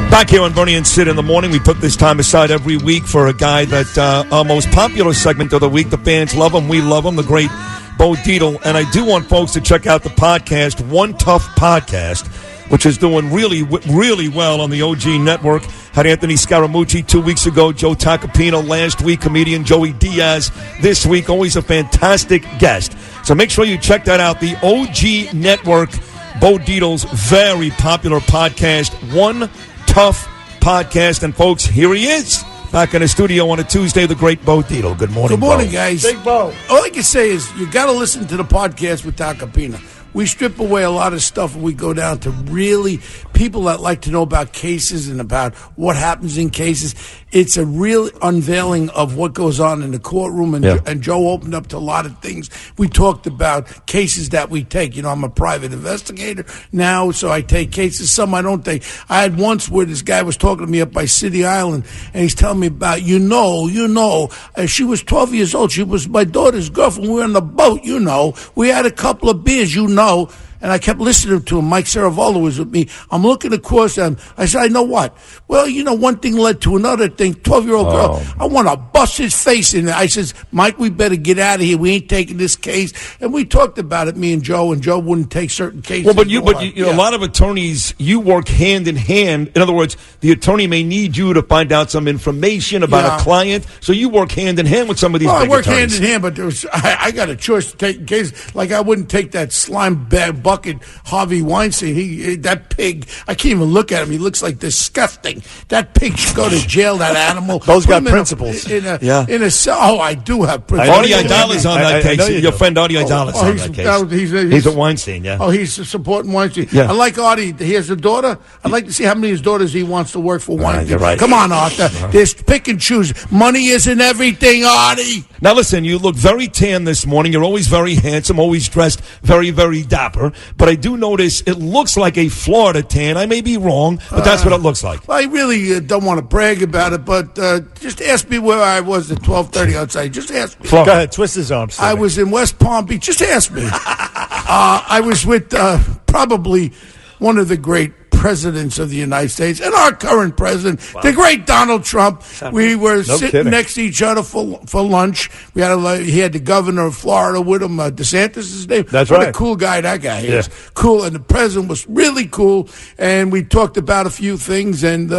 Back here on Bernie and Sid in the morning, we put this time aside every week for a guy that our most popular segment of the week. The fans love him. We love him. The great Bo Dietl. And I do want folks to check out the podcast, One Tough Podcast, which is doing really, really well on the OG network. Had Anthony Scaramucci 2 weeks ago, Joe Tacopino last week, comedian Joey Diaz this week. Always a fantastic guest. So make sure you check that out. The OG network, Bo Dietl's very popular podcast, One Tough Podcast. And folks, here he is, back in the studio on a Tuesday, the great Bo Dietl. Good morning, Good morning, Bo. guys. Big Bo. All I can say is you got to listen to the podcast with Tacopina. We strip away a lot of stuff and we go down to really people that like to know about cases and about what happens in cases. It's a real unveiling of what goes on in the courtroom, and Joe opened up to a lot of things. We talked about cases that we take. You know, I'm a private investigator now, so I take cases. Some I don't take. I had once where this guy was talking to me up by City Island, and he's telling me about, she was 12 years old. She was my daughter's girlfriend. We were on the boat, We had a couple of beers, And I kept listening to him. Mike Saravallo was with me. I'm looking across at him. I said, I know what? Well, one thing led to another thing. 12-year-old girl. I want to bust his face in. I says, Mike, we better get out of here. We ain't taking this case. And we talked about it, me and Joe wouldn't take certain cases. Well, but a lot of attorneys, you work hand in hand. In other words, the attorney may need you to find out some information about a client. So you work hand in hand with some of these big attorneys. I work hand in hand, but I got a choice to take cases. Like I wouldn't take that slime bag bucket Harvey Weinstein. That pig, I can't even look at him. He looks like disgusting. That pig should go to jail, that animal. Those got principles. In a cell. I do have principles. Artie Idala's on that case. Your friend Artie Idala's on that case. He's at Weinstein, yeah. Oh, he's supporting Weinstein. Yeah. I like Artie. He has a daughter. I'd like to see how many of his daughters he wants to work for Weinstein. You're right. Come on, Arthur. There's pick and choose. Money isn't everything, Artie. Now, listen, you look very tan this morning. You're always very handsome, always dressed very, very dapper. But I do notice it looks like a Florida tan. I may be wrong, but that's what it looks like. I really don't want to brag about it, but just ask me where I was at 12:30 outside. Just ask me. Go ahead, twist his arm. I was in West Palm Beach. Just ask me. I was with probably one of the great presidents of the United States and our current president, the great Donald Trump. We were sitting next to each other for lunch. He had the governor of Florida with him, DeSantis is his name. That's what right. a cool guy that guy is. Cool, and the president was really cool, and we talked about a few things, and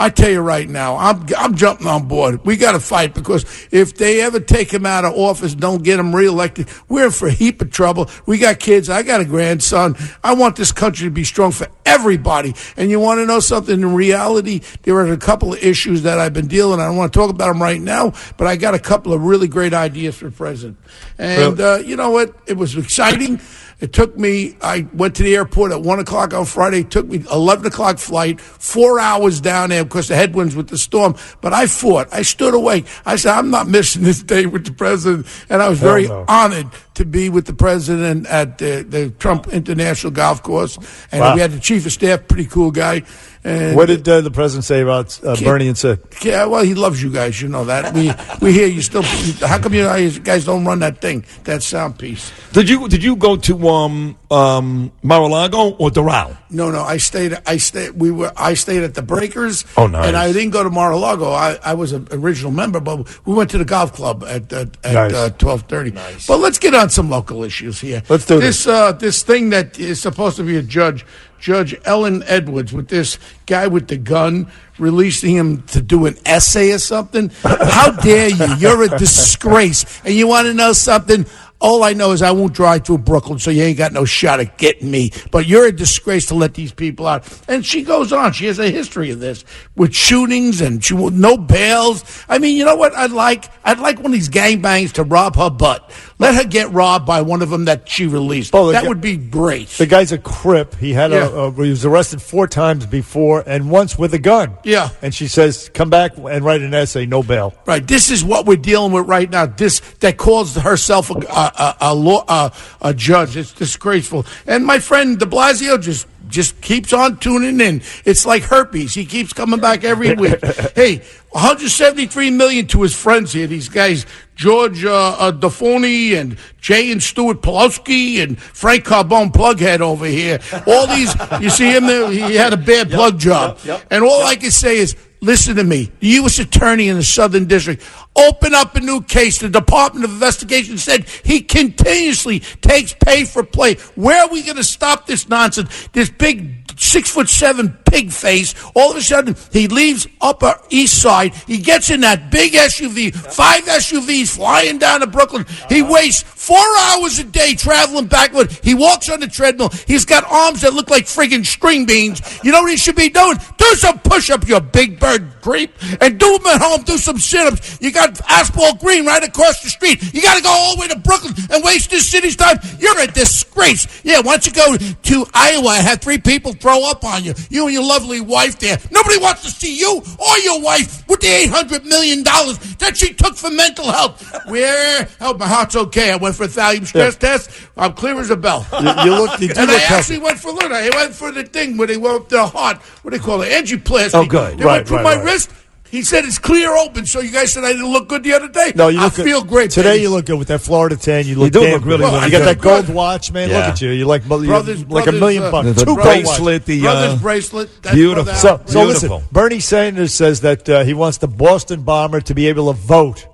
I tell you right now, I'm jumping on board. We got to fight, because if they ever take him out of office and don't get him reelected, we're in for a heap of trouble. We got kids. I got a grandson. I want this country to be strong for everybody. And you want to know something? In reality, there are a couple of issues that I've been dealing with. I don't want to talk about them right now, but I got a couple of really great ideas for president. And you know what? It was exciting. It took me, I went to the airport at 1 o'clock on Friday. It took me 11 o'clock flight, 4 hours down there because the headwinds with the storm. But I fought. I stood awake. I said, I'm not missing this day with the president. And I was very honored to be with the president at the Trump International Golf Course. And we had the chief of staff, pretty cool guy. And what did the president say about Bernie and Sid? Yeah, well, he loves you guys. You know that. We hear you still. How come you guys don't run that thing, that sound piece? Did you go to Mar-a-Lago or Doral? No. I stayed at the Breakers. Oh, nice. And I didn't go to Mar-a-Lago. I was an original member, but we went to the golf club at 12:30. Nice. But let's get on some local issues here. Let's do this. This thing that is supposed to be a judge. Judge Ellen Edwards, with this guy with the gun, releasing him to do an essay or something. How dare you? You're a disgrace. And you want to know something? All I know is I won't drive through Brooklyn, so you ain't got no shot at getting me. But you're a disgrace to let these people out. And she goes on. She has a history of this with shootings and no bails. I mean, you know what I'd like? I'd like one of these gangbangs to rob her butt. Let her get robbed by one of them that she released. That would be great. The guy's a Crip. He had he was arrested 4 times before, and once with a gun. Yeah. And she says, come back and write an essay, no bail. Right. This is what we're dealing with right now. This that calls herself a judge. It's disgraceful. And my friend de Blasio just just keeps on tuning in. It's like herpes. He keeps coming back every week. Hey, $173 million to his friends here. These guys, George Defoni and Jay and Stuart Pulowski and Frank Carbone Plughead over here. All these, you see him there? He had a bad plug job. And all I can say is, listen to me. The U.S. Attorney in the Southern District opened up a new case. The Department of Investigation said he continuously takes pay for play. Where are we going to stop this nonsense? This big 6'7" pig face. All of a sudden, he leaves Upper East Side. He gets in that big SUV, 5 SUVs flying down to Brooklyn. He wastes 4 hours a day traveling backward. He walks on the treadmill. He's got arms that look like friggin' string beans. You know what he should be doing? Do some push-up, you big bird creep, and do them at home. Do some sit-ups. You got Asphalt Green right across the street. You got to go all the way to Brooklyn and waste this city's time. You're a disgrace. Yeah, why don't you go to Iowa and have 3 people throw up on you? You and your lovely wife there. Nobody wants to see you or your wife with the $800 million that she took for mental health. Where? Oh, my heart's okay. I went for a thallium stress test. I'm clear as a bell. You look actually went for I went for the thing where they went up to the heart. What do they call it? Angioplasty. Oh, good. They went through my wrist. He said it's clear open. So you guys said I didn't look good the other day? No, you I feel great. Today baby. You look good with that Florida tan. You do look really good. good. You got that gold watch, man. Yeah. Look at you. You're like brothers, like $1 million bucks. The bracelet, the brother's bracelet. That's beautiful. So Beautiful. listen, Bernie Sanders says that he wants the Boston bomber to be able to vote.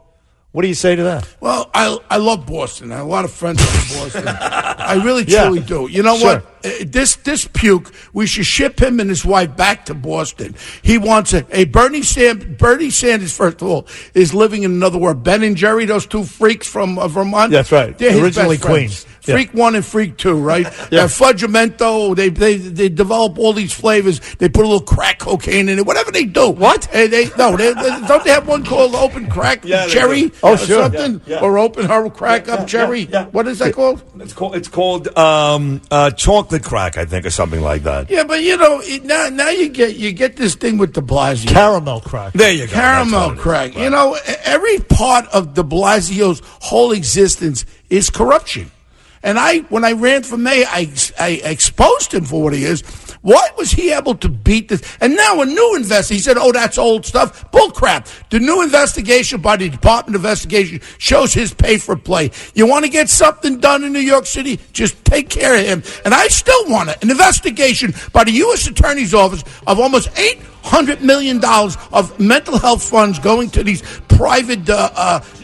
What do you say to that? Well, I love Boston. I have a lot of friends in Boston. I really, truly do. You know what? This puke, we should ship him and his wife back to Boston. He wants a Bernie Sanders, first of all, is living in another world. Ben and Jerry, those 2 freaks from Vermont. That's right. They're his originally best friends. Queens. Freak 1 and Freak 2, right? Fudgemento, they develop all these flavors. They put a little crack cocaine in it, whatever they do. What? Don't they have one called Open Crack Cherry? Oh, or sure. something? Or Open Her Crack Up Cherry? What is that called? It's called chocolate crack, I think, or something like that. Yeah, but you know, now you get this thing with De Blasio. Caramel crack. There you go. Caramel crack. Right. You know, every part of De Blasio's whole existence is corruption. And when I ran for mayor, I exposed him for what he is. Why was he able to beat this? And now a new investigation, he said, oh, that's old stuff. Bullcrap. The new investigation by the Department of Investigation shows his pay for play. You want to get something done in New York City? Just take care of him. And I still want an investigation by the U.S. Attorney's Office of almost $800 million of mental health funds going to these private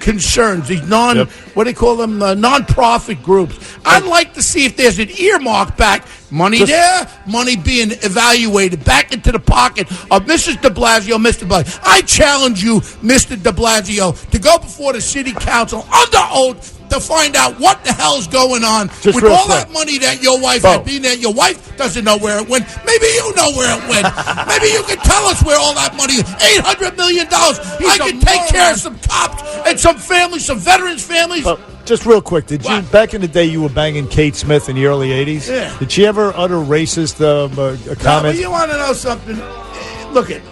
concerns, these what do they call them, non-profit groups. I'd like to see if there's an earmark back, money being evaluated back into the pocket of Mrs. de Blasio, Mr. Blasio. I challenge you, Mr. de Blasio, to go before the city council under oath to find out what the hell's going on with all that money that your wife had been there. Your wife doesn't know where it went. Maybe you know where it went. Maybe you can tell us where all that money is. $800 million. I can take care of some cops and some families, some veterans' families. Just real quick, did you back in the day you were banging Kate Smith in the early 80s? Yeah. Did she ever utter racist comments? No, you want to know something? Look it.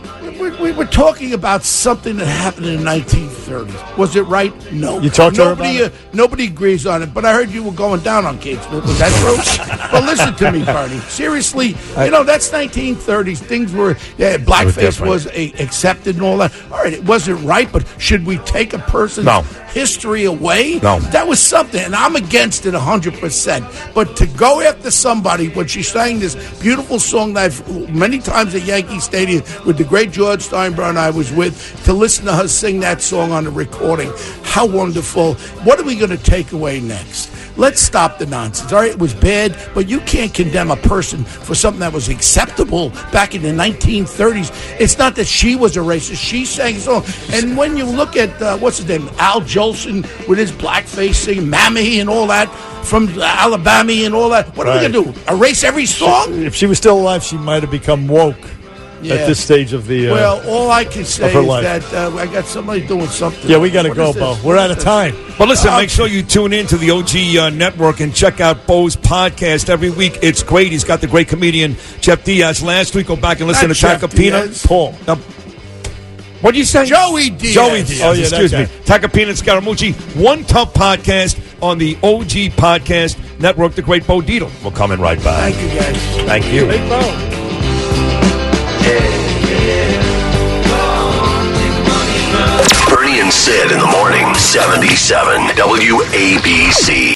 We were talking about something that happened in the 1930s. Was it right? No. You talked to her about it? Nobody agrees on it, but I heard you were going down on Kate Smith. Was that true? Well, listen to me, Bernie. Seriously, that's 1930s. Things were, blackface was accepted and all that. All right, it wasn't right, but should we take a person's history away? No. That was something, and I'm against it 100%. But to go after somebody when she sang this beautiful song that I've many times at Yankee Stadium with the great George Steinbrenner I was with, to listen to her sing that song on the recording. How wonderful. What are we going to take away next? Let's stop the nonsense. All right, it was bad, but you can't condemn a person for something that was acceptable back in the 1930s. It's not that she was a racist. She sang a song. And when you look at, what's his name, Al Jolson with his blackface singing Mammy and all that, from Alabama and all that, what are we going to do? Erase every song? If she was still alive, she might have become woke. At this stage of the well, all I can say is that I got somebody doing something. Yeah, we got to go, Bo. We're out of time. But listen, make sure you tune in to the OG Network and check out Bo's podcast every week. It's great. He's got the great comedian Jeff Diaz. Last week, go back and listen to Tacopina. Paul. What do you say? Joey Diaz. Joey Diaz. Oh, yeah, Excuse that me. Takapina and Scaramucci. One Tough Podcast on the OG Podcast Network. The great Bo Dietl. We'll come in right back. Thank you, guys. Thank you. Big Bo. Bernie and Sid in the morning, 77 WABC.